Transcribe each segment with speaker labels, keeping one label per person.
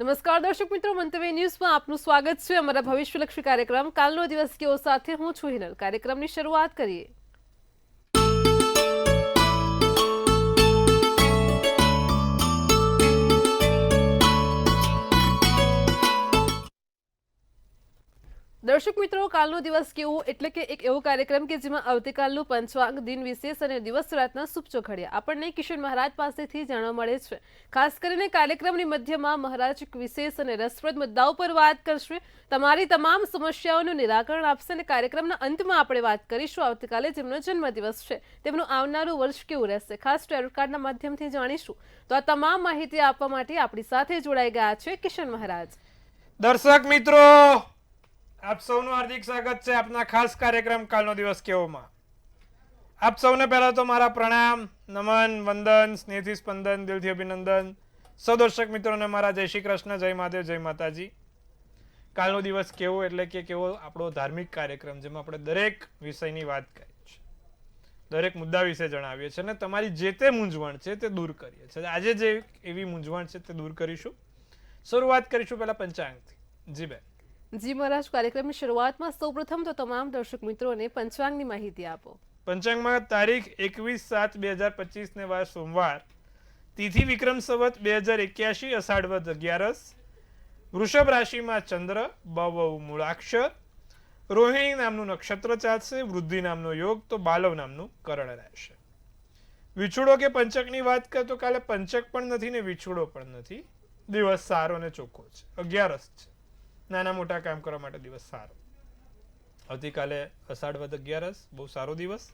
Speaker 1: નમસ્કાર દર્શક મિત્રો, મંતવ્ય ન્યૂઝમાં આપનું સ્વાગત છે. અમારા ભવિષ્યલક્ષી કાર્યક્રમ કાલનો દિવસ કેવો સાથે હું છું હિનલ. કાર્યક્રમની શરૂઆત કરીએ. દર્શક મિત્રો, કાલનો દિવસ કેવો એટલે કે એક એવો કાર્યક્રમ કે જેમાં આવતીકાલનું પંચાંગ, દિન વિશેષ અને દિવસ રાતના શુભ ચોઘડિયા આપણને કિશન મહારાજ પાસેથી જાણવા મળે છે. ખાસ કરીને કાર્યક્રમની મધ્યમાં મહારાજ એક વિશેષ અને રસપ્રદ મુદ્દાઓ પર વાત કરશે, તમારી તમામ સમસ્યાઓનું નિરાકરણ આપશે અને કાર્યક્રમના અંતમાં આપણે વાત કરીશું આવતીકાલે જેમનો જન્મદિવસ છે તેમનું આવનારું વર્ષ કેવું રહેશે. ખાસ ટેરોટ કાર્ડના માધ્યમથી જાણીશું. તો આ તમામ માહિતી આપવા માટે આપણી સાથે જોડાઈ ગયા છે કિશન મહારાજ.
Speaker 2: દર્શક મિત્રો, આપ સૌનું હાર્દિક સ્વાગત છે આપના ખાસ કાર્યક્રમ કાલનો દિવસ કેવોમાં. આપ સૌને પહેલા તો મારા પ્રણામ, નમન, વંદન, સ્નેહથી સ્પંદન, દિલથી અભિનંદન. સૌ દર્શક મિત્રોને મારા જય શ્રી કૃષ્ણ, જય મહાદેવ, જય માતાજી. કાલનો દિવસ કેવો એટલે કે કેવો આપણો ધાર્મિક કાર્યક્રમ જેમાં આપણે દરેક વિષયની વાત કરીએ છીએ, દરેક મુદ્દા વિશે જણાવીએ છીએ અને તમારી જે તે મૂંઝવણ છે તે દૂર કરીએ છીએ. આજે જે એવી મૂંઝવણ છે તે દૂર કરીશું. શરૂઆત કરીશું પહેલા પંચાંગથી. જી બેન.
Speaker 1: જી મહારાજ, કાર્યક્રમની શરૂઆતમાં સૌપ્રથમ તો તમામ દર્શક મિત્રોને પંચાંગની માહિતી આપો.
Speaker 2: પંચાંગમાં તારીખ 21/7/2025 ને વાર સોમવાર, તિથિ વિક્રમ સંવત 2081 અષાઢ વદ 11, વૃષભ રાશિમાં ચંદ્ર, બવ મૂળાક્ષર, રોહિણી નામનું નક્ષત્ર ચાલશે, વૃદ્ધિ નામનો યોગ, તો બાલવ નામનું કરણ રહેશે. વિછુડો કે પંચકની વાત કરીએ તો કાલે પંચક પણ નથી ને વિછુડો પણ નથી. દિવસ સારો અને ચોખ્ખો છે. 11 છે. નાના મોટા કામ કરવા માટે દિવસ સારો. આવતીકાલે અષાઢ વદ 11, બહુ સારો દિવસ.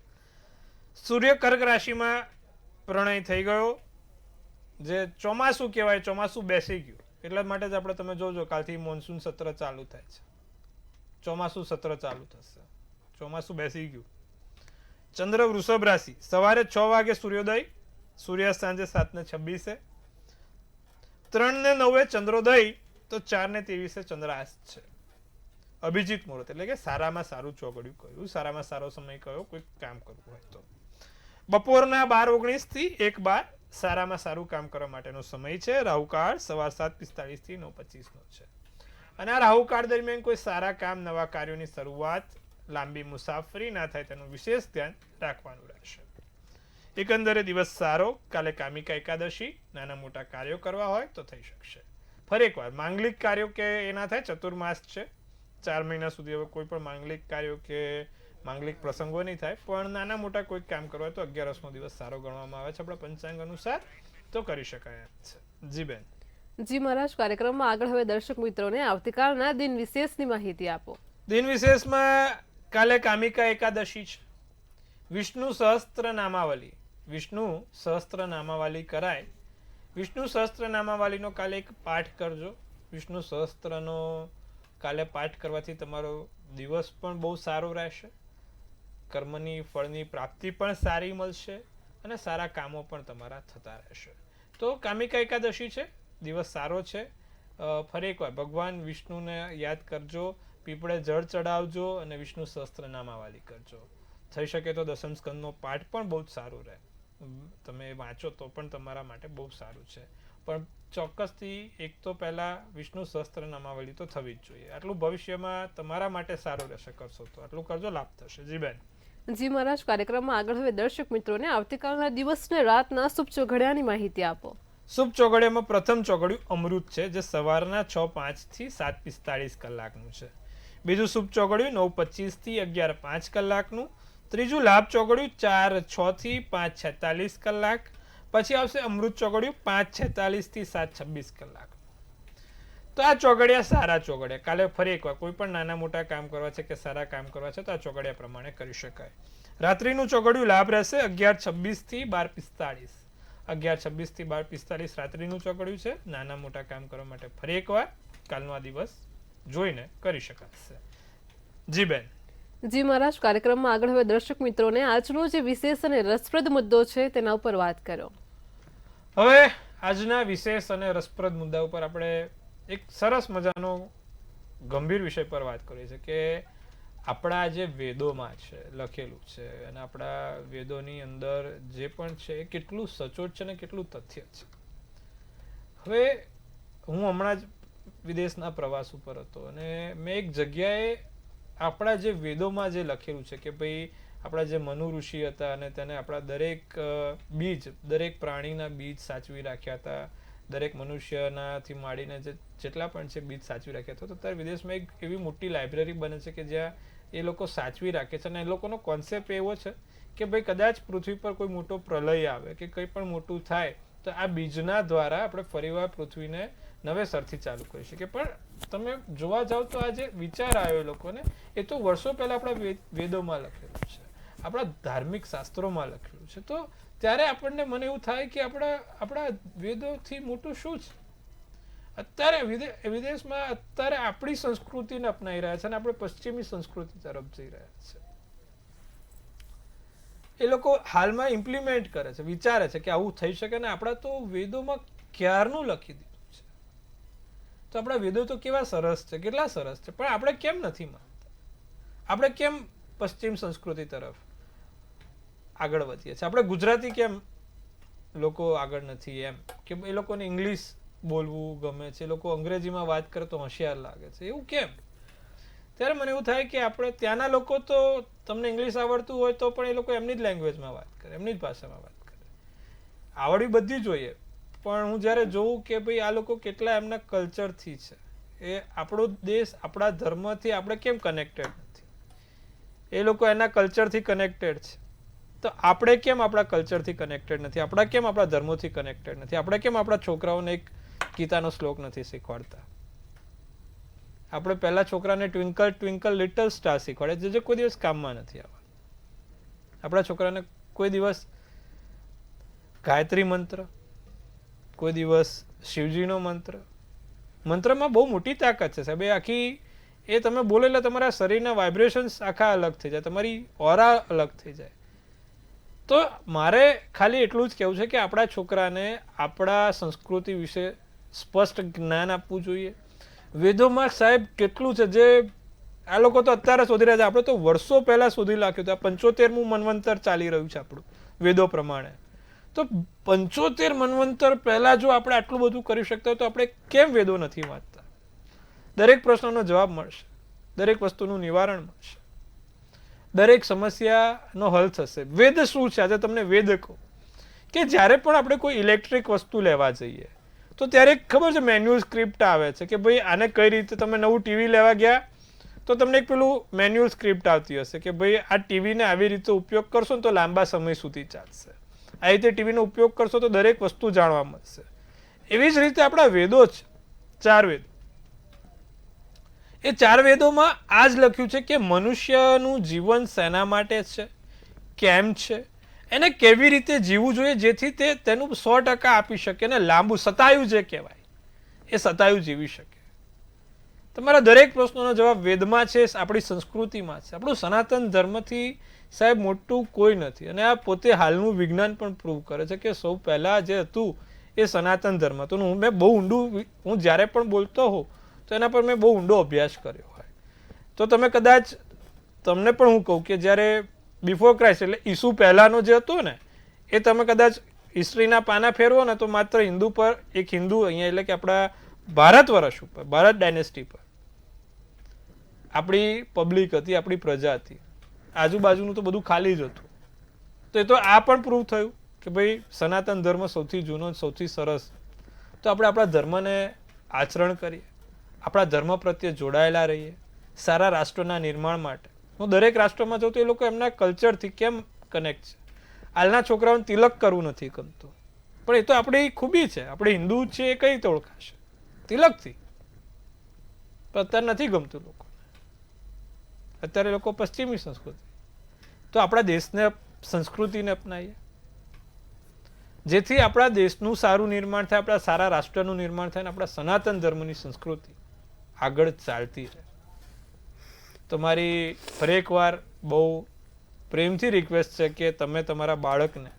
Speaker 2: સૂર્ય કર્ક રાશિમાં પ્રણય થઈ ગયો, જે ચોમાસું કહેવાય, ચોમાસું બેસી ગયું. એટલા માટે જ આપણે તમે જોજો કાલથી મોન્સૂન સત્ર ચાલુ થાય છે, ચોમાસું સત્ર ચાલુ થશે, ચોમાસું બેસી ગયું. ચંદ્ર વૃષભ રાશિ, સવારે 6 વાગે સૂર્યોદય, સૂર્યાસ્ત સાંજે 7:26, 3:09 ચંદ્રોદય, તો 4:23 ચંદ્રાસ્ત છે. અભિજીત મુહૂર્ત એટલે કે સારામાં સારું ચોઘડિયું કયું, સારામાં સારો સમય કયો કોઈ કામ કરવું હોય તો. બપોરના 12:19 થી 1:12 સારામાં સારું કામ કરવા માટેનો સમય છે. રાહુકાળ સવાર 7:45 થી 9:25 નો છે. અને આ રાહુકાળ દરમિયાન કોઈ સારા કામ, નવા કાર્યોની શરૂઆત, લાંબી મુસાફરી ના થાય તેનું વિશેષ ધ્યાન રાખવાનું રહેશે. એકંદરે દિવસ સારો. કાલે કામિકા એકાદશી, નાના મોટા કાર્યો કરવા હોય તો થઈ શકશે. ફરી એકવાર માંગલિક કાર્યો કે એના થાય, ચતુર્માસ છે, 4 મહિના સુધી હવે કોઈ પણ માંગલિક કાર્યો કે માંગલિક પ્રસંગો નહીં થાય, પણ નાના મોટા કોઈ કામ કરવા તો 11નો દિવસ સારો ગણવામાં આવે છે આપણા પંચાંગ અનુસાર, તો કરી શકાય એમ છે. જી બેન.
Speaker 1: જી મહારાજ, કાર્યક્રમમાં આગળ હવે દર્શક મિત્રોને આવતીકાલના દિન વિશેષની માહિતી આપો.
Speaker 2: દિન વિશેષમાં કાલે કામિકા એકાદશી છે. વિષ્ણુ સહસ્ત્ર નામાવલી, વિષ્ણુ સહસ્ત્ર નામાવલી કરાય. વિષ્ણુ સહસ્ત્ર નામાવલીનો કાલે એક પાઠ કરજો. વિષ્ણુ સહસ્ત્રનો કાલે પાઠ કરવાથી તમારો દિવસ પણ બહુ સારો રહેશે, કર્મની ફળની પ્રાપ્તિ પણ સારી મળશે અને સારા કામો પણ તમારા થતા રહેશે. તો કામિકા એકાદશી છે, દિવસ સારો છે. ફરી એકવાર ભગવાન વિષ્ણુને યાદ કરજો, પીપળે જળ ચડાવજો અને વિષ્ણુ સહસ્ત્ર નામાવલી કરજો. થઈ શકે તો દસમ સ્કંદનો પાઠ પણ બહુ જ સારું રહે, તમે વાંચો તો પણ તમારા માટે બહુ સારું છે. પણ ચોક્કસથી એક તો પહેલા વિષ્ણુ સહસ્ત્ર નામાવલી તો થવી જ જોઈએ. આટલું ભવિષ્યમાં તમારા માટે સારું રહેશે, કરશો તો આટલું કરજો, લાભ થશે. જી બેન.
Speaker 1: જી મહારાજ, કાર્યક્રમમાં આગળ હવે દર્શક મિત્રોને આવતીકાલના દિવસને રાતના શુભ ચોઘડિયાની માહિતી આપો.
Speaker 2: શુભ ચોઘડિયામાં પ્રથમ ચોઘડિયું અમૃત છે, જે સવારના 6:05 થી 7:45 કલાકનું છે. બીજું શુભ ચોઘડિયું 9:25 થી 11:05 કલાકનું. ત્રીજું લાભ ચોઘડિયું 4:06 થી 5:46 કલાક. પછી આવશે અમૃત ચોઘડિયું 5:46 થી 7:26 કલાક. તો આ ચોઘડિયા સારા ચોઘડિયા. કાલે ફરી એકવાર કોઈ પણ નાના મોટા કામ કરવા છે કે સારા કામ કરવા છે તો આ ચોઘડિયા પ્રમાણે કરી શકાય. રાત્રિનું ચોઘડિયું લાભ રહેશે 11:26 થી 12:45. 11:26 થી 12:45 રાત્રિનું ચોઘડિયું છે. નાના મોટા કામ કરવા માટે ફરી એકવાર કાલનો આ દિવસ જોઈને કરી શકાશે. જી બેન.
Speaker 1: જી મહારાજ, કાર્યક્રમમાં આગળ હવે દર્શક મિત્રોને આજનો જે વિશેષ અને રસપ્રદ મુદ્દો છે તેના ઉપર વાત કરો.
Speaker 2: હવે આજના વિશેષ અને રસપ્રદ મુદ્દા ઉપર આપણે એક સરસ મજાનો ગંભીર વિષય પર વાત કરીએ છીએ કે આપણા જે વેદોમાં છે લખેલું છે અને આપણા વેદોની અંદર જે પણ છે એ કેટલું સચોટ છે ને કેટલું તથ્ય છે. હવે હું હમણાં જ વિદેશના પ્રવાસ ઉપર હતો અને મેં એક જગ્યાએ આપણા જે વેદોમાં જે લખેલું છે કે ભાઈ આપણા જે મનુ ઋષિ હતા અને તેને આપણા દરેક બીજ, દરેક પ્રાણીના બીજ સાચવી રાખ્યા હતા, દરેક મનુષ્યનાથી માંડીને જેટલા પણ છે બીજ સાચવી રાખ્યા હતા. તો અત્યારે વિદેશમાં એક એવી મોટી લાઇબ્રેરી બને છે કે જ્યાં એ લોકો સાચવી રાખે છે અને એ લોકોનો કોન્સેપ્ટ એવો છે કે ભાઈ કદાચ પૃથ્વી પર કોઈ મોટો પ્રલય આવે કે કંઈ પણ મોટું થાય તો આ બીજના દ્વારા આપણે ફરીવાર પૃથ્વીને નવેસરથી ચાલુ કરી શકીએ. પણ તમે જોવા જાવ તો આ જે વિચાર આવ્યો એ લોકોને એ તો વર્ષો પહેલા આપણા વેદોમાં લખેલું છે, આપણા ધાર્મિક શાસ્ત્રોમાં લખેલું છે. તો ત્યારે આપણને મને એવું થાય કે આપણા વેદોથી મોટું શું છે? અત્યારે વિદેશમાં અત્યારે આપણી સંસ્કૃતિને અપનાવી રહ્યા છે અને આપણે પશ્ચિમી સંસ્કૃતિ તરફ જઈ રહ્યા છે. એ લોકો હાલમાં ઇમ્પ્લિમેન્ટ કરે છે, વિચારે છે કે આવું થઈ શકે ને આપણા તો વેદોમાં ક્યારનું લખી દીધું છે. તો આપણા વેદો તો કેવા સરસ છે, કેટલા સરસ છે, પણ આપણે કેમ નથી માનતા? આપણે કેમ પશ્ચિમ સંસ્કૃતિ તરફ આગળ વધીએ છીએ? આપણે ગુજરાતી કેમ લોકો આગળ નથી? એમ કે એ લોકોને ઇંગ્લિશ બોલવું ગમે છે, એ લોકો અંગ્રેજીમાં વાત કરે તો હોશિયાર લાગે છે, એવું કેમ? ત્યારે મને એવું થાય કે આપણે ત્યાંના લોકો તો તમને ઇંગ્લિશ આવડતું હોય તો પણ એ લોકો એમની જ લેંગ્વેજમાં વાત કરે, એમની જ ભાષામાં વાત કરે. આવડવી બધી જોઈએ, પણ હું જ્યારે જોઉં કે ભાઈ આ લોકો કેટલા એમના કલ્ચરથી છે, એ આપણો દેશ આપણા ધર્મથી આપણે કેમ કનેક્ટેડ નથી? એ લોકો એના કલ્ચરથી કનેક્ટેડ છે, તો આપણે કેમ આપણા કલ્ચરથી કનેક્ટેડ નથી? આપણે કેમ આપણા ધર્મોથી કનેક્ટેડ નથી? આપણે કેમ આપણા છોકરાઓને એક ગીતાનો શ્લોક નથી શીખવાડતા? આપણે પહેલા છોકરાને ટ્વિંકલ ટ્વિંકલ લિટલ સ્ટાર શીખવાડે જે કોઈ દિવસ કામમાં નથી આવવાનું. આપણા છોકરાને કોઈ દિવસ ગાયત્રી મંત્ર, કોઈ દિવસ શિવજીનો મંત્રમાં બહુ મોટી તાકાત છે સાહેબ. એ આખી એ તમે બોલો એટલે તમારા શરીરના વાઇબ્રેશન્સ આખા અલગ થઈ જાય, તમારી ઓરા અલગ થઈ જાય. તો મારે ખાલી એટલું જ કહેવું છે કે આપણા છોકરાને આપણા સંસ્કૃતિ વિશે સ્પષ્ટ જ્ઞાન આપવું જોઈએ. વેદોમાં સાહેબ કેટલું છે જે આ લોકો તો અત્યારે શોધી રહ્યા છે, આપણે તો વર્ષો પહેલા શોધી નાખ્યું હતું. આ 75મું મન્વંતર ચાલી રહ્યું છે આપણું વેદો પ્રમાણે. તો 75 મન્વંતર પહેલા જો આપણે આટલું બધું કરી શકતા હોય તો આપણે કેમ વેદો નથી વાંચતા? દરેક પ્રશ્નનો જવાબ મળશે, દરેક વસ્તુનું નિવારણ મળશે, દરેક સમસ્યાનો હલ થશે. વેદ શું છે? આજે તમને વેદ કહું કે જ્યારે પણ આપણે કોઈ ઇલેક્ટ્રિક વસ્તુ લેવા જઈએ તો ત્યારે ખબર છે મેન્યુઅલ સ્ક્રિપ્ટ આવે છે કે ભાઈ આને કઈ રીતે, તમે નવું ટીવી લેવા ગયા તો તમને એક પેલું મેન્યુઅલ સ્ક્રિપ્ટ આવતી હશે કે ભાઈ આ ટીવીને આવી રીતે ઉપયોગ કરશો ને તો લાંબા સમય સુધી ચાલશે, આ રીતે ટીવીનો ઉપયોગ કરશો તો દરેક વસ્તુ જાણવા મળશે. એવી જ રીતે આપણા વેદો છે, 4 વેદ. એ 4 વેદોમાં આ જ લખ્યું છે કે મનુષ્યનું જીવન શેના માટે છે, કેમ છે, એને કેવી રીતે જીવવું જોઈએ જેથી તે તેનું 100% આપી શકે અને લાંબુ સતાયુ જે કહેવાય એ સતાયુ જીવી શકે. તમારા દરેક પ્રશ્નોનો જવાબ વેદમાં છે, આપણી સંસ્કૃતિમાં છે. આપણું સનાતન ધર્મથી સાહેબ મોટું કોઈ નથી. અને આ પોતે હાલનું વિજ્ઞાન પણ પ્રૂવ કરે છે કે સૌ પહેલા જે હતું એ સનાતન ધર્મ હતું. મેં બહુ ઊંડું, હું જ્યારે પણ બોલતો હોઉં તો એના પર મેં બહુ ઊંડો અભ્યાસ કર્યો હોય. તો તમે કદાચ, તમને પણ હું કહું કે જ્યારે બિફોર ક્રાઇસ્ટ એટલે ઈસુ પહેલાનો જે હતો ને એ તમે કદાચ હિસ્ટ્રીના પાના ફેરવો ને તો માત્ર હિન્દુ પર, એક હિન્દુ અહીંયા એટલે કે આપણા ભારત વર્ષ ઉપર, ભારત ડાયનેસ્ટી પર આપણી પબ્લિક હતી, આપણી પ્રજા હતી. આજુબાજુનું તો બધું ખાલી જ હતું. તો એ તો આ પણ પ્રૂવ થયું કે ભાઈ સનાતન ધર્મ સૌથી જૂનો, સૌથી સરસ. તો આપણે આપણા ધર્મને આચરણ કરીએ, આપણા ધર્મ પ્રત્યે જોડાયેલા રહીએ, સારા રાષ્ટ્રના નિર્માણ માટે. હું દરેક રાષ્ટ્રમાં જાઉં તો એ લોકો એમના કલ્ચરથી કેમ કનેક્ટ છે. હાલના છોકરાઓને તિલક કરવું નથી ગમતું, પણ એ તો આપણી ખૂબી છે. આપણે હિન્દુ છે એ કઈ રીતે ઓળખાશે? તિલકથી. પણ અત્યારે નથી ગમતું લોકોને. અત્યારે લોકો પશ્ચિમી સંસ્કૃતિ. તો આપણા દેશને, સંસ્કૃતિને અપનાવીએ જેથી આપણા દેશનું સારું નિર્માણ થાય, આપણા સારા રાષ્ટ્રનું નિર્માણ થાય અને આપણા સનાતન ધર્મની સંસ્કૃતિ આગળ ચાલતી રહે. તો મારી ફરી એકવાર બહુ પ્રેમથી રિક્વેસ્ટ છે કે તમે તમારા બાળકને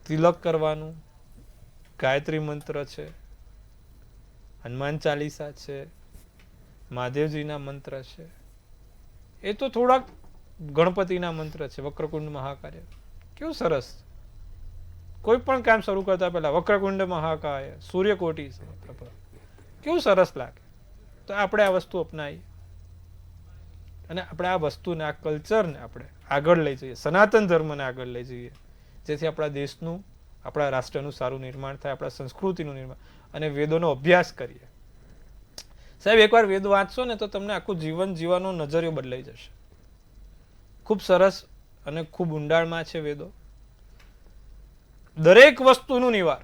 Speaker 2: તિલક કરવાનું, ગાયત્રી મંત્ર છે, હનુમાન ચાલીસા છે, મહાદેવજીના મંત્ર છે, એ તો થોડાક ગણપતિના મંત્ર છે, વક્રકુંડ મહાકાય. કેવું સરસ! કોઈ પણ કામ શરૂ કરતા પહેલા વક્રકુંડ મહાકાય, સૂર્યકોટી, કેવું સરસ લાગે. તો આપણે આ વસ્તુ અપનાવીએ અને આપણે આ વસ્તુને, આ કલ્ચરને આપણે આગળ લઈ જઈએ, સનાતન ધર્મને આગળ લઈ જઈએ, જેથી આપણા દેશનું, આપણા રાષ્ટ્રનું સારું નિર્માણ થાય, આપણા સંસ્કૃતિનું નિર્માણ, અને વેદોનો અભ્યાસ કરીએ. સાહેબ, એકવાર વેદ વાંચશો ને તો તમને આખું જીવન જીવવાનો નજરિયો બદલાઈ જશે. ખૂબ સરસ અને ખૂબ ઊંડાણમાં છે વેદો. દરેક વસ્તુનું નિવાર.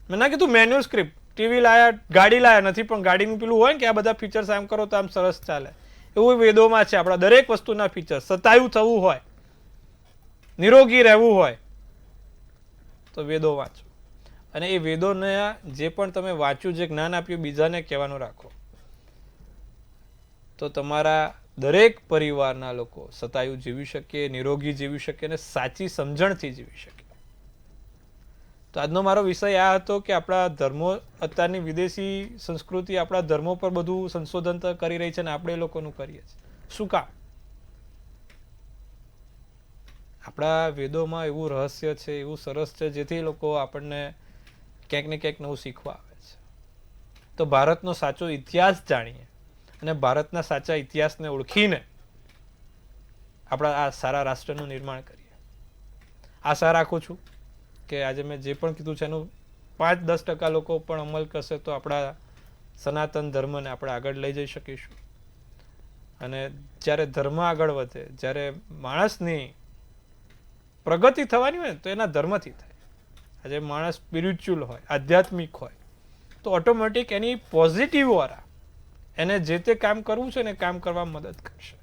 Speaker 2: મેં ના કીધું મેન્યુઅલ સ્ક્રિપ્ટ, ટીવી લાયા, ગાડી લાયા નથી, પણ ગાડીનું પેલું હોય ને કે આ બધા ફીચર્સ આમ કરો તો આમ સરસ ચાલે, એવું વેદોમાં છે. આપણા દરેક વસ્તુના ફીચર્સ. સતાયું થવું હોય, નિરોગી રહેવું હોય તો વેદો વાંચો. અને એ વેદોને જે પણ તમે વાંચ્યું, જે જ્ઞાન આપ્યું, બીજાને કહેવાનું રાખો, તો તમારા દરેક પરિવારના લોકો સતાયું જીવી શકે, નિરોગી જીવી શકે અને સાચી સમજણથી જીવી શકે. તો આજનો મારો વિષય આ હતો કે આપણા ધર્મો, અત્યારની વિદેશી સંસ્કૃતિ આપણા ધર્મો પર બધું સંશોધન કરી રહી છે અને આપણે એ લોકોનું કરીએ છીએ. શું કામ? આપણા વેદોમાં એવું રહસ્ય છે, એવું સરસ છે, જેથી લોકો આપણને ક્યાંક ને ક્યાંક નવું શીખવા આવે છે. તો ભારતનો સાચો ઇતિહાસ જાણીએ અને ભારતના સાચા ઇતિહાસને ઓળખીને આપણા આ સારા રાષ્ટ્રનું નિર્માણ કરીએ. આશા રાખું છું કે આજે મેં જે પણ કીધું છે એનું 5-10% લોકો પણ અમલ કરશે તો આપણા સનાતન ધર્મને આપણે આગળ લઈ જઈ શકીશું. અને જ્યારે ધર્મ આગળ વધે, જ્યારે માણસની પ્રગતિ થવાની હોય તો એના ધર્મથી થાય. આજે માણસ સ્પિરિચ્યુઅલ હોય, આધ્યાત્મિક હોય, તો ઓટોમેટિક એની પોઝિટિવ ઓરા એને જે તે કામ કરવું છે ને કામ કરવામાં મદદ કરશે.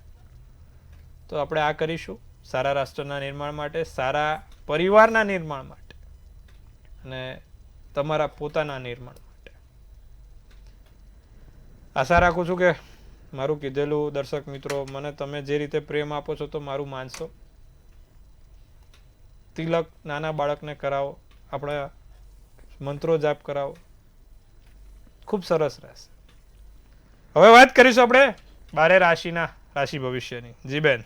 Speaker 2: તો આપણે આ કરીશું સારા રાષ્ટ્રના નિર્માણ માટે, સારા પરિવારના નિર્માણ માટે અને તમારા પોતાના નિર્માણ માટે. આશા રાખું છું કે મારું કીધેલું, દર્શક મિત્રો, મને તમે જે રીતે પ્રેમ આપો છો તો મારું માનશો. તિલક નાના બાળકને કરાવો, આપણા મંત્રો જાપ કરાવો, ખૂબ સરસ રહેશે. હવે વાત કરીશું આપણે 12 રાશિના રાશિ ભવિષ્યની. જી બેન.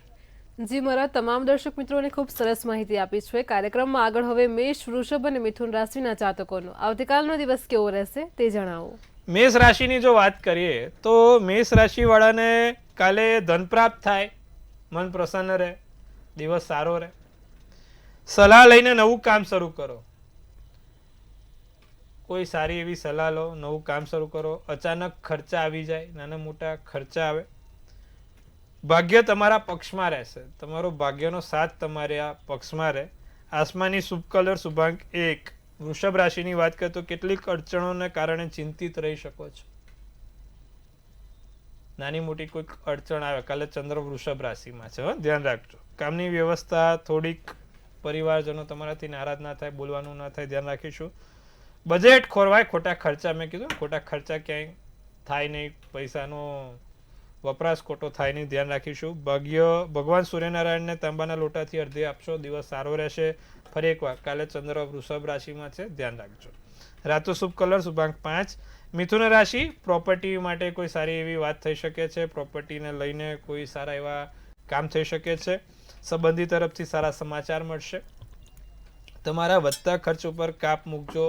Speaker 1: જી મારા તમામ દર્શક મિત્રોને ખૂબ સરસ માહિતી આપી છે. કાર્યક્રમમાં આગળ હવે મેષ, વૃષભ અને મિથુન રાશિના જાતકોનો આવતીકાલનો દિવસ કેવો રહેશે તે જણાવો.
Speaker 2: મેષ રાશિની જો વાત કરીએ તો મેષ રાશિવાળાને કાલે ધન પ્રાપ્ત થાય, મન પ્રસન્ન રહે, દિવસ સારો રહે. સલાહ લઈને નવું કામ શરૂ કરો. કોઈ સારી એવી સલાહ લો, નવું કામ શરૂ કરો. અચાનક ખર્ચા આવી જાય, નાના મોટા ખર્ચા આવે. ભાગ્ય તમારા પક્ષમાં રહેશે, તમારો ભાગ્યનો સાથ તમારા પક્ષમાં રહે. આસમાની શુભ કલર શુભાંક 1. વૃષભ રાશિની વાત કરીએ તો કેટલીક અડચણોને કારણે ચિંતિત રહી શકો છો. નાની મોટી કોઈક અડચણ આવે, કાલે ચંદ્ર વૃષભ રાશિમાં છે, ધ્યાન રાખજો. કામની વ્યવસ્થા થોડીક, પરિવારજનો તમારાથી નારાજ ના થાય, બોલવાનું ના થાય, ધ્યાન રાખીશું. બજેટ ખોરવાય, ખોટા ખર્ચા, મેં કીધું ખોટા ખર્ચા ક્યાંય થાય નહીં, પૈસાનો વપરાશ ખોટો થાય નહીં, ધ્યાન રાખીશું. ભાગ્ય ભગવાન સૂર્યનારાયણને તાંબાના લોટાથી અર્ધે આપશો, દિવસ સારો રહેશે. ફરી એકવાર કાલે ચંદ્ર વૃષભ રાશિમાં છે, ધ્યાન રાખજો. રાતો શુભ કલર શુભાંક 5. મિથુન રાશિ, પ્રોપર્ટી માટે કોઈ સારી એવી વાત થઈ શકે છે, પ્રોપર્ટીને લઈને કોઈ સારા એવા કામ થઈ શકે છે. સંબંધી તરફથી સારા સમાચાર મળશે. તમારા વધતા ખર્ચ ઉપર કાપ મૂકજો,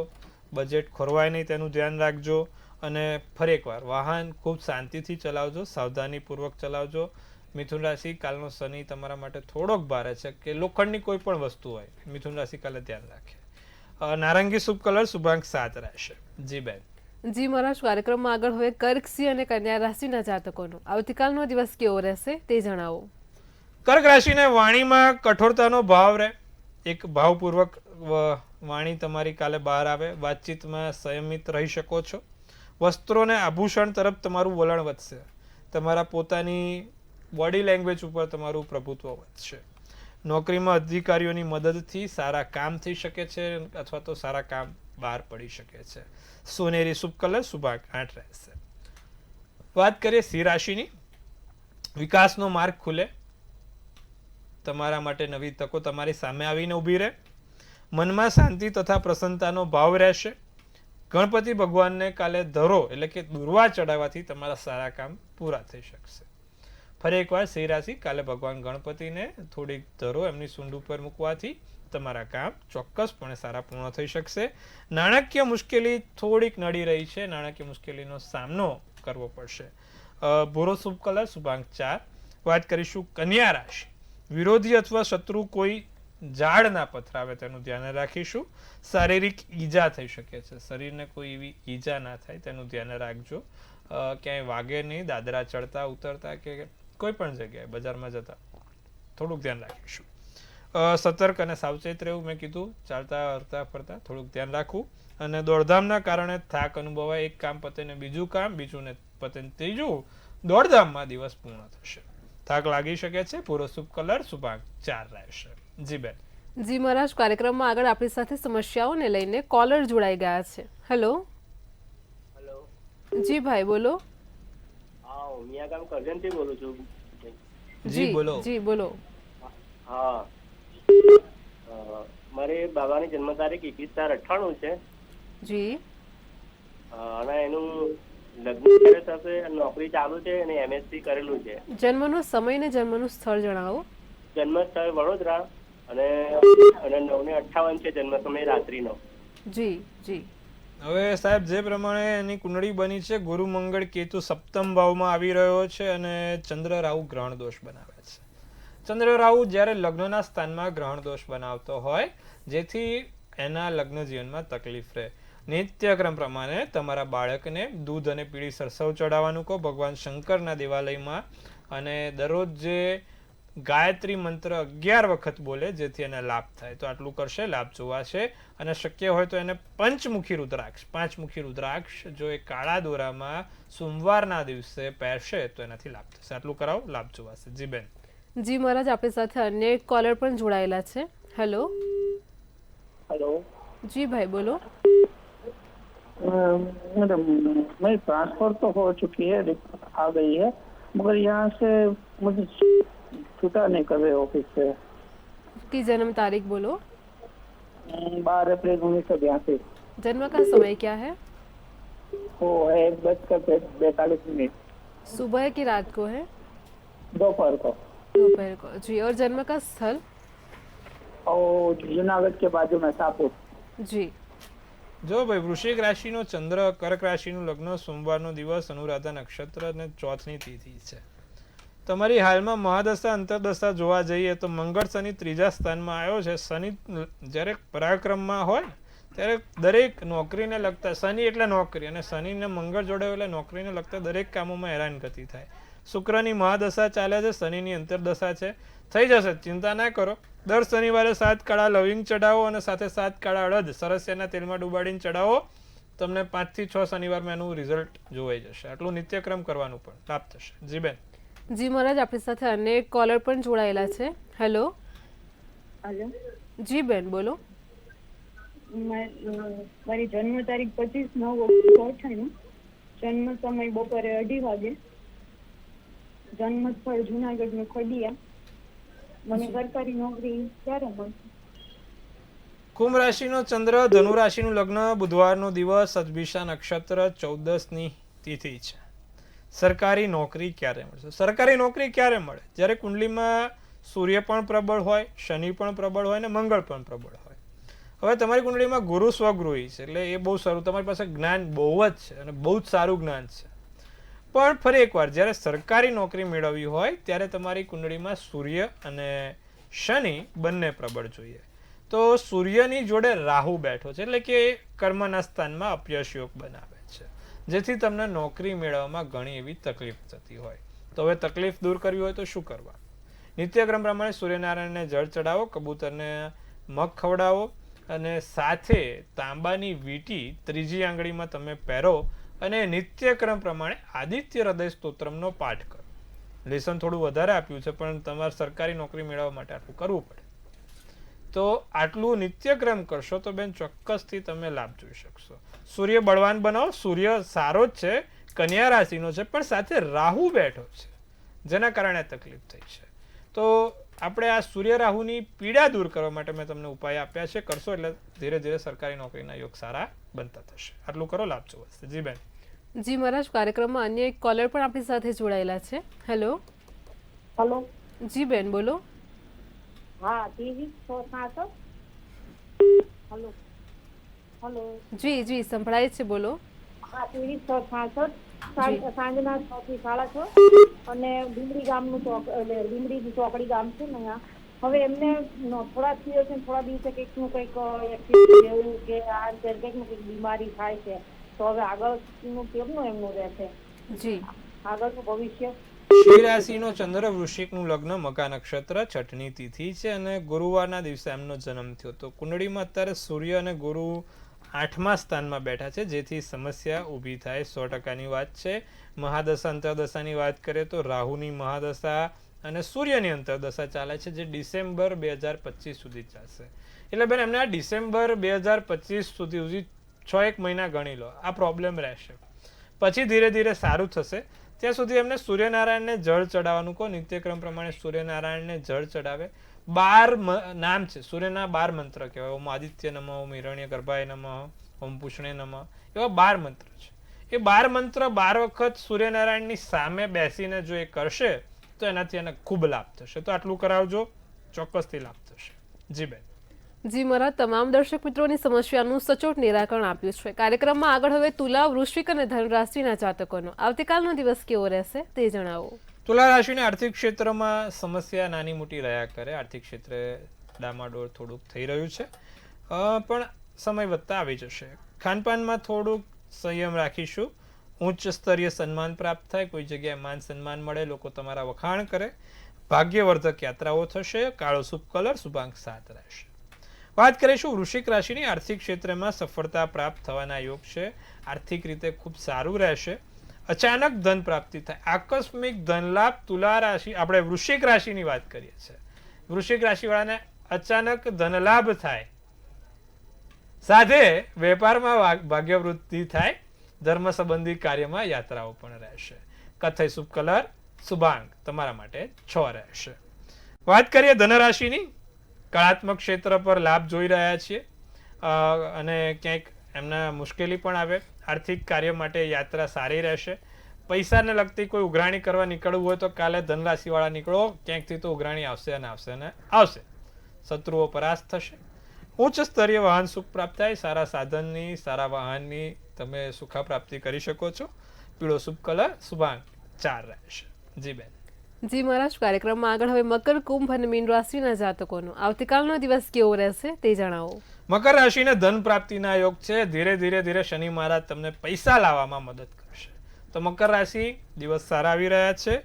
Speaker 2: બજેટ ખોરવાય નહીં તેનું ધ્યાન રાખજો. અને ફરી એકવાર વાહન ખૂબ શાંતિથી ચલાવજો, સાવધાનીપૂર્વક ચલાવજો. મિથુન રાશિ, કાલનો શનિ તમારા માટે થોડોક ભારે છે, કે લોખંડની કોઈ પણ વસ્તુ હોય, મિથુન રાશિ કાલે ધ્યાન રાખે. નારંગી શુભ કલર શુભાંક 7 રહેશે. જી બેન.
Speaker 1: જી મહારાજ, કાર્યક્રમમાં આગળ હવે કર્ક, સિંહ અને કન્યા રાશિના જાતકોનો આવતીકાલનો દિવસ કેવો રહેશે તે જણાવો.
Speaker 2: કર્ક રાશિને વાણીમાં કઠોરતાનો ભાવ રહે, એક ભાવપૂર્વક વાણી તમારી કાલે બહાર આવે. વાતચીતમાં સંયમિત રહી શકો છો. વસ્ત્રો ને આભૂષણ તરફ તમારું વલણ વધશે. તમારા પોતાની બોડી લેંગ્વેજ ઉપર તમારું પ્રભુત્વ વધશે. નોકરીમાં અધિકારીઓની મદદથી સારા કામ થઈ શકે છે, અથવા તો સારા કામ બહાર પડી શકે છે. સોનેરી શુભ કલર શુભાંક 8 રહેશે. વાત કરીએ સિંહ રાશિની. વિકાસનો માર્ગ ખુલે, તમારા માટે નવી તકો તમારી સામે આવીને ઊભી રહે. મનમાં શાંતિ તથા પ્રસન્નતાનો ભાવ રહેશે. ગણપતિ ભગવાનને કાલે ધરો એટલે કે દુર્વા ચડાવવાથી તમારા સારા કામ પૂરા થઈ શકશે. ફરી એકવાર સિંહ રાશિ, કાલે ભગવાન ગણપતિને થોડીક ધરો એમની સૂંઢ ઉપર મૂકવાથી તમારા કામ ચોક્કસપણે સારા પૂર્ણ થઈ શકશે. નાણાકીય મુશ્કેલી થોડીક નડી રહી છે, નાણાકીય મુશ્કેલીનો સામનો કરવો પડશે. ભૂરો શુભ કલર શુભાંક 4. વાત કરીશું કન્યા રાશિ. વિરોધી અથવા શત્રુ કોઈ ઝાડ ના પથરાવે તેનું ધ્યાન રાખીશું. શારીરિક ઈજા થઈ શકે છે, શરીરને કોઈ એવી ઈજા ના થાય તેનું ધ્યાન રાખજો. ક્યાંય વાગે નહીં, દાદરા ચડતા ઉતરતા કે કોઈ પણ જગ્યાએ બજારમાં જતા થોડુંક ધ્યાન રાખીશું. સતર્ક અને સાવચેત રહેવું મેં કીધું. ચાલતા હરતા ફરતા થોડુંક ધ્યાન રાખવું. અને દોડધામના કારણે થાક અનુભવાય. એક કામ પતે ને બીજું કામ, બીજું ને પતે ને ત્રીજું, દોડધામમાં દિવસ પૂર્ણ થશે. થાક લાગી શકે છે. પૂરો શુભ કલર શુભાંક 4 રહેશે. જી બેન.
Speaker 1: જી મહારાજ, કાર્યક્રમમાં આગળ આપણી સાથે સમસ્યાઓને લઈને કોલર જોડાઈ ગયા છે. હેલો.
Speaker 3: હેલો.
Speaker 1: જી ભાઈ બોલો.
Speaker 3: હા, હું મિયા ગામ કરજણથી બોલું છું.
Speaker 2: જી બોલો.
Speaker 1: જી બોલો.
Speaker 3: હા, મારે બાબાની જન્મ તારીખ 21/4/98 છે.
Speaker 1: જી.
Speaker 3: અને એનું લગ્ન ક્યારે થશે, નોકરી ચાલુ છે અને MSc કરેલું છે.
Speaker 1: જન્મનો સમય ને જન્મનું સ્થળ જણાવો.
Speaker 3: જન્મ સ્થળ વડોદરા અને 9:58 છે જન્મ સમય રાત્રિનો.
Speaker 1: જી જી.
Speaker 2: હવે સાહેબ, જે પ્રમાણે એની કુંડળી બની છે, ગુરુ મંગળ કેતુ સપ્તમ ભાવમાં આવી રહ્યો છે અને ચંદ્ર રાહુ ગ્રહણ દોષ બનાવે છે. ચંદ્ર રાહુ જ્યારે લગ્નના સ્થાનમાં ગ્રહણ દોષ બનાવતો હોય, જેથી એના લગ્ન જીવનમાં તકલીફ રહે. નિત્યક્રમ પ્રમાણે તમારા બાળકને દૂધ અને પીળી સરસવ ચડાવવાનું કહો ભગવાન શંકરના દેવાલયમાં, અને દરરોજ જે ગાયત્રી મંત્ર 11 વખત બોલે, જેથી એને લાભ થાય. તો આટલું કરશે, લાભ જોવાશે. અને શક્ય હોય તો એને પાંચમુખી રુદ્રાક્ષ જો એ કાળા દોરામાં સોમવારના દિવસે પહેરશે તો એનાથી લાભ થશે. આટલું કરાવો, લાભ જોવાશે. જી બેન.
Speaker 1: જી મહારાજ, આપણી સાથે અન્ય એક કોલર પણ જોડાયેલા છે. હેલો.
Speaker 3: हेलो
Speaker 1: जी भाई बोलो.
Speaker 4: मैडम, मेरी ट्रांसफर तो हो चुकी है, आ गई है, मगर यहाँ से मुझे छूटा नहीं कर रहे ऑफिस से.
Speaker 1: की जन्म तारीख बोलो.
Speaker 4: 12 अप्रैल 1982.
Speaker 1: जन्म का समय क्या है?
Speaker 4: वो है 10:42.
Speaker 1: सुबह की रात को है?
Speaker 4: दोपहर को.
Speaker 1: दोपहर को. जी. और जन्म का स्थल?
Speaker 4: और जूनागढ़ के बाजू में सापुर.
Speaker 1: जी.
Speaker 2: જો ભાઈ, વૃશ્ચિક રાશિનો ચંદ્ર, કર્ક રાશિનું લગ્ન, સોમવારનો દિવસ, અનુરાધા નક્ષત્ર અને ચોથની તિથિ છે. તમારી હાલમાં મહાદશા અંતરદશા જોવા જઈએ તો મંગળ શનિ ત્રીજા સ્થાનમાં આવ્યો છે. શનિ જ્યારે પરાક્રમમાં હોય ત્યારે દરેક નોકરીને લગતા, શનિ એટલે નોકરી, અને શનિને મંગળ જોડે એટલે નોકરીને લગતા દરેક કામોમાં હેરાનગતિ થાય. શુક્રની મહાદશા ચાલે છે, શનિની અંતરદશા છે. થઈ જશે, ચિંતા ના કરો. દર શનિવારે 7 કાળા લવિંગ ચડાવો અને સાથે 7 કાળા અડદ સરસિયાના તેલમાં ડુબાડીને ચડાવો. તમને 5 થી 6 શનિવારમાં એનું રિઝલ્ટ જોવાઈ જશે. આટલું નિત્યક્રમ કરવાનું પણ લાભ થશે. જી બેન.
Speaker 1: જી મહારાજ, આપણી સાથે અન્ય એક કોલર પણ જોડાયેલા છે. હેલો.
Speaker 5: हेलो.
Speaker 1: જી બેન બોલો.
Speaker 5: મારી જન્મ તારીખ 25/9/98. જન્મ સમય બપોરે 2:30 વાગે. જન્મ સ્થળ જુનાગઢનું ખડિયા. મને સરકારી નોકરી ક્યારે મળશે?
Speaker 2: કુંભ રાશિનો ચંદ્ર, ધનુ રાશિનું લગ્ન, બુધવારનો દિવસ, અજબીષા નક્ષત્ર, 14ની તિથિ છે. સરકારી નોકરી ક્યારે મળશે? સરકારી નોકરી ક્યારે મળે? જ્યારે કુંડલીમાં સૂર્ય પણ પ્રબળ હોય, શનિ પણ પ્રબળ હોય અને મંગળ પણ પ્રબળ હોય. હવે તમારી કુંડલીમાં ગુરુ સ્વગૃહી છે, એટલે એ બહુ સારું, તમારી પાસે જ્ઞાન બહુ જ છે અને બહુ જ સારું જ્ઞાન છે. પણ ફરી એકવાર, જ્યારે સરકારી નોકરી મેળવવી હોય ત્યારે તમારી કુંડળીમાં સૂર્ય અને શનિ બંને પ્રબળ જોઈએ. તો સૂર્યની જોડે રાહુ બેઠો છે, એટલે કે કર્મના સ્થાનમાં અપયશ યોગ બનાવે છે, જેથી તમને નોકરી મેળવવામાં ઘણી એવી તકલીફ થતી હોય. તો હવે તકલીફ દૂર કરવી હોય તો શું કરવા? નિત્યક્રમ પ્રમાણે સૂર્યનારાયણને જળ ચડાવો, કબૂતરને મગ ખવડાવો અને સાથે તાંબાની વીંટી ત્રીજી આંગળીમાં તમે પહેરો અને નિત્યક્રમ પ્રમાણે આદિત્ય હૃદય સ્તોત્રમનો પાઠ કરો. લેસન થોડું વધારે આપ્યું છે, પણ તમારે સરકારી નોકરી મેળવવા માટે આટલું કરવું પડે. તો આટલું નિત્યક્રમ કરશો તો બેન ચોક્કસથી તમે લાભ જોઈ શકશો. સૂર્ય બળવાન બનાવો. સૂર્ય સારો જ છે, કન્યા રાશિનો છે, પણ સાથે રાહુ બેઠો છે, જેના કારણે તકલીફ થઈ છે. તો આપણે આ સૂર્ય રાહુની પીડા દૂર કરવા માટે મેં તમને ઉપાય આપ્યા છે. કરશો એટલે ધીરે ધીરે સરકારી નોકરીના યોગ સારા બનતા થશે. આટલું કરો, લાભ જોવાશે. જી બેન.
Speaker 1: જી મહારાજ, કાર્યક્રમમાં અન્ય એક કોલર પણ આપણી સાથે જોડાયેલા છે. હેલો.
Speaker 5: હલો.
Speaker 1: જી બેન બોલો.
Speaker 5: હા, 23/6/67. હલો હલો
Speaker 1: જી જી સંભળાય છે, બોલો.
Speaker 5: હા 23/6/66 સાંજના 6 થી 6:30 અને લીમડી ગામનું લીમડી ચોકડી ગામ છે ને અહીંયા. હવે એમને થોડા દિવસે કંઈકનું કંઈક એક્સિડન્ટ જેવું કે આ કંઈકનું કંઈક બીમારી થાય છે, તો હવે આગળનું કેમનું એમનું રહેશે,
Speaker 1: જી
Speaker 5: આગળનું ભવિષ્ય?
Speaker 2: સિંહ રાશિનો ચંદ્ર, વૃશ્ચિકનું લગ્ન, મકા નક્ષત્ર, છઠની તિથિ છે અને ગુરુવારના દિવસે એમનો જન્મ થયો. તો કુંડળીમાં અત્યારે સૂર્ય અને ગુરુ 8મા સ્થાનમાં બેઠા છે, જેથી સમસ્યા ઊભી થાય 100%ની વાત છે. મહાદશા અંતરદશાની વાત કરીએ તો રાહુની મહાદશા અને સૂર્યની અંતરદશા ચાલે છે, જે ડિસેમ્બર 2025 સુધી ચાલશે. એટલે બેન એમને આ ડિસેમ્બર 2025 સુધી 6-1 મહિના ગણી લો, આ પ્રોબ્લેમ રહેશે. પછી ધીરે ધીરે સારું થશે. ત્યાં સુધી એમને સૂર્યનારાયણને જળ ચડાવવાનું કહો. નિત્યક્રમ પ્રમાણે સૂર્યનારાયણને જળ ચડાવે. 12 નામ છે, સૂર્યના 12 મંત્ર કહેવાય. ઓમ આદિત્ય નમઃ, ઓમ હિરણ્ય ગર્ભાય નમઃ, ઓમ પુષ્ણે નમઃ, એવા 12 મંત્ર છે. એ 12 મંત્ર 12 વખત સૂર્યનારાયણની સામે બેસીને જો એ કરશે તો એનાથી એને ખૂબ લાભ થશે. તો આટલું કરાવજો, ચોક્કસથી લાભ થશે. જી બેન.
Speaker 1: જી મારા તમામ દર્શક મિત્રોની સમસ્યાનું સચોટ નિરાકરણ આપ્યું છે. કાર્યક્રમમાં આગળ હવે તુલા, વૃશ્ચિક અને ધન રાશિના જાતકોનો આવતીકાલનો દિવસ કેવો રહેશે તે જણાવો.
Speaker 2: તુલા રાશિને આર્થિક ક્ષેત્રમાં સમસ્યા નાની મોટી રહ્યા કરે. આર્થિક ક્ષેત્રે ડામાડોળ થોડુંક થઈ રહ્યું છે, પણ સમય વધતા આવી જશે. ખાનપાનમાં થોડુંક સંયમ રાખીશું. ઉચ્ચ સ્તરીય સન્માન પ્રાપ્ત થાય, કોઈ જગ્યાએ માન સન્માન મળે, લોકો તમારા વખાણ કરે. ભાગ્યવર્ધક યાત્રાઓ થશે. કાળો શુભ કલર, શુભાંક 7 રહેશે. વાત કરીશું વૃશ્ચિક રાશિની. આર્થિક ક્ષેત્રમાં સફળતા પ્રાપ્ત થવાના યોગ છે. આર્થિક રીતે ખૂબ સારું રહેશે. અચાનક ધન પ્રાપ્તિ થાય, આકસ્મિક ધન લાભ. તુલા રાશિ, આપણે વૃશ્ચિક રાશિની વાત કરીએ છીએ. વૃશ્ચિક રાશિવાળાને અચાનક ધન લાભ થાય, સાથે વેપારમાં ભાગ્યવૃદ્ધિ થાય. ધર્મ સંબંધી કાર્યમાં યાત્રાઓ પણ રહેશે. કથ્થઈ શુભ કલર, શુભાંક તમારા માટે 6 રહેશે. વાત કરીએ ધનરાશિની. કળાત્મક ક્ષેત્ર પર લાભ જોઈ રહ્યા છીએ અને ક્યાંક એમના મુશ્કેલી પણ આવે. આર્થિક કાર્ય માટે યાત્રા સારી રહેશે. પૈસાને લગતી કોઈ ઉઘરાણી કરવા નીકળવું હોય તો કાલે ધનરાશિવાળા નીકળો, ક્યાંકથી તો ઉઘરાણી આવશે અને આવશે અને આવશે. શત્રુઓ પરાસ્ત થશે. ઉચ્ચ સ્તરીય વાહન સુખ પ્રાપ્ત થાય. સારા સાધનની, સારા વાહનની તમે સુખા પ્રાપ્તિ કરી શકો છો. પીળો શુભ કલર, શુભાંક 4 રહેશે. જી બેન.
Speaker 1: જી મહારાજ, કાર્યક્રમમાં આગળ હવે મકર, કુંભ અને મીન રાશિના જાતકોનો આવતીકાલનો દિવસ કેવો રહેશે તે જણાવો.
Speaker 2: મકર રાશિને ધન પ્રાપ્તિના યોગ છે. ધીરે ધીરે શનિ મહારાજ તમને પૈસા લાવવામાં મદદ કરશે. તો મકર રાશિ દિવસ સારા આવી રહ્યા છે.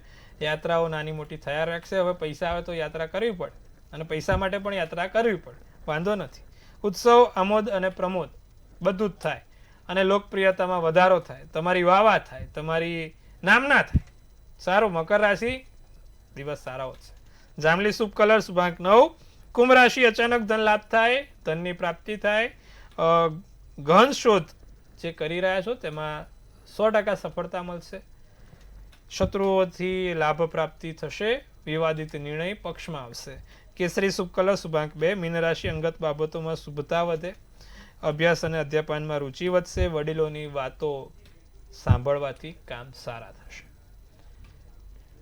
Speaker 2: યાત્રાઓ નાની મોટી થયા રાખશે. હવે પૈસા આવે તો યાત્રા કરવી પડે અને પૈસા માટે પણ યાત્રા કરવી પડે, વાંધો નથી. ઉત્સવ, આમોદ અને પ્રમોદ બધું જ થાય અને લોકપ્રિયતામાં વધારો થાય. તમારી વાવા થાય, તમારી નામના થાય. સારું, મકર રાશિ દિવસ સારા છે. જાંબલી શુભ કલર, શુભાંક 9. કુંભ રાશિ અચાનક ધન લાભ થાય, ધનની પ્રાપ્તિ થાય. ગહન શોધ જે કરી રહ્યા છો તેમાં 100% સફળતા મળશે. શત્રુઓથી લાભ પ્રાપ્તિ થશે. વિવાદિત નિર્ણય પક્ષમાં આવશે. કેસરી શુભ કલર, શુભાંક 2. મીન રાશિ અંગત બાબતોમાં શુભતા વધે. અભ્યાસ અને અધ્યાપનમાં રુચિ વધશે. વડીલોની વાતો સાંભળવાથી કામ સારા થશે.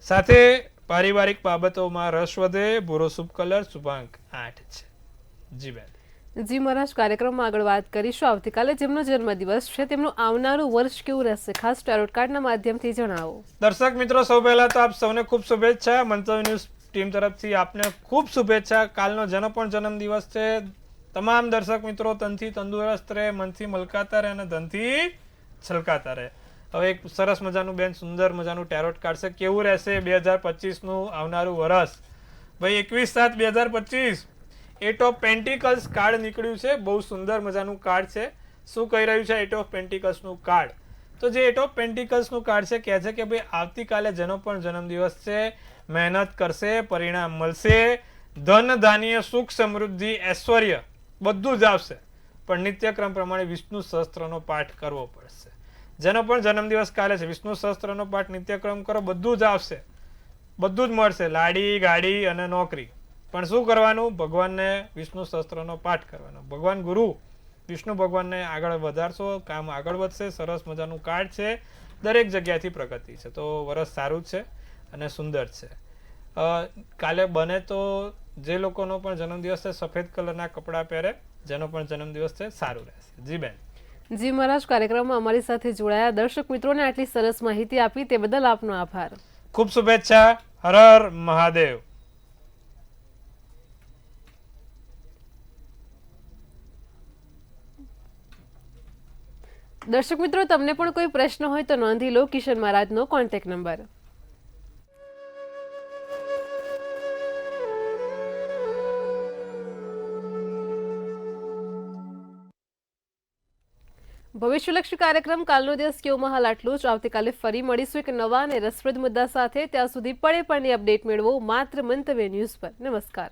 Speaker 2: સાથે પારિવારિક બાબતોમાં રસ વધે. ભૂરો શુભ કલર, શુભાંક 8 છે. જી બેન.
Speaker 1: જી મહારાજ, કાર્યક્રમમાં આગળ વાત કરીશું આવતીકાલે જેમનો જન્મદિવસ છે તેમનું આવનારું વર્ષ કેવું રહેશે, ખાસ ટેરોટ કાર્ડના માધ્યમથી જણાવો.
Speaker 2: દર્શક મિત્રો, સૌ પહેલા તો આપ સૌને ખૂબ શુભેચ્છા. મંતવ્ય ન્યૂઝ ટીમ તરફથી આપને ખૂબ શુભેચ્છા. કાલનો જેનો પણ જન્મદિવસ છે તમામ દર્શક મિત્રો તનથી તંદુરસ્ત રહે, મનથી મલકાતા રહે અને ધનથી છલકાતા રહે. હવે એક સરસ મજાનું બેન સુંદર મજાનું ટેરોટ કાર્ડ છે. કેવું રહેશે 2025નું આવનારું વર્ષ? ભાઈ 21/7/2025 8 ઓફ પેન્ટિકલ્સ કાર્ડ નીકળ્યું છે. બહુ સુંદર મજાનું કાર્ડ છે. શું કહી રહ્યું છે 8 ઓફ પેન્ટિકલ્સનું કાર્ડ? તો જે 8 ઓફ પેન્ટિકલ્સનું કાર્ડ છે કહે છે કે ભાઈ આવતીકાલે જેનો પણ જન્મદિવસ છે મહેનત કરશે, પરિણામ મળશે. ધન, ધાન્ય, સુખ, સમૃદ્ધિ, ઐશ્વર્ય બધું જ આવશે, પણ નિત્યક્રમ પ્રમાણે વિષ્ણુ સહસ્ત્રનો પાઠ કરવો પડશે. જેનો પણ જન્મદિવસ કાલે છે વિષ્ણુ સહસ્ત્રનો પાઠ નિત્યક્રમ કરો, બધું જ આવશે, બધું જ મળશે. લાડી, ગાડી અને નોકરી. પણ શું કરવાનું? ભગવાનને વિષ્ણુ સહસ્ત્રનો પાઠ કરવાનો. ભગવાન ગુરુ વિષ્ણુ ભગવાનને આગળ વધારશો, કામ આગળ વધશે. સરસ મજાનું કાર્ડ છે. દરેક જગ્યાથી પ્રગતિ છે. તો વરસ સારું છે અને સુંદર છે. કાલે બને તો જે લોકોનો પણ જન્મદિવસ છે સફેદ કલરના કપડાં પહેરે જેનો પણ જન્મદિવસ છે સારું રહેશે. જી બેન.
Speaker 1: જી મહારાજ, કાર્યક્રમમાં અમારી સાથે જોડાયા દર્શક મિત્રોને આટલી સરસ માહિતી આપી તે બદલ આપનો આભાર.
Speaker 2: ખૂબ શુભેચ્છા. હર હર મહાદેવ.
Speaker 1: દર્શક મિત્રો, તમને પણ કોઈ પ્રશ્ન હોય તો નોંધી લો કિશન મહારાજનો કોન્ટેક્ટ નંબર. ભવિષ્યલક્ષી કાર્યક્રમ કાલનો દિવસ કેવો હાલ આટલું જ. આવતીકાલે ફરી મળીશું એક નવા અને રસપ્રદ મુદ્દા સાથે. ત્યાં સુધી પડે પડની અપડેટ મેળવો માત્ર મંતવ્ય ન્યૂઝ પર. નમસ્કાર.